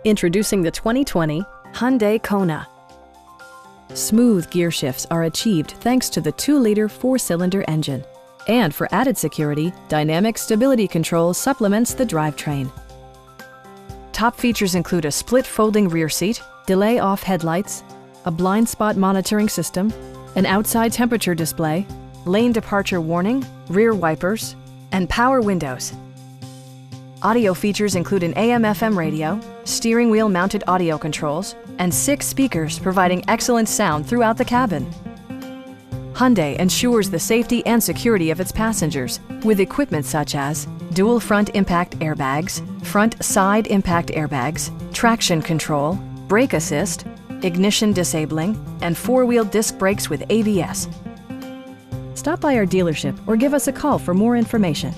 Introducing the 2020 Hyundai Kona. Smooth gear shifts are achieved thanks to the 2-liter 4-cylinder engine. And for added security, dynamic stability control supplements the drivetrain. Top features include a split folding rear seat, delay-off headlights, a blind spot monitoring system, an outside temperature display, lane departure warning, rear wipers, and power windows. Audio features include an AM/FM radio, steering wheel mounted audio controls, and 6 speakers providing excellent sound throughout the cabin. Hyundai ensures the safety and security of its passengers with equipment such as dual front impact airbags, front side impact airbags, traction control, brake assist, ignition disabling, and 4-wheel disc brakes with ABS. Stop by our dealership or give us a call for more information.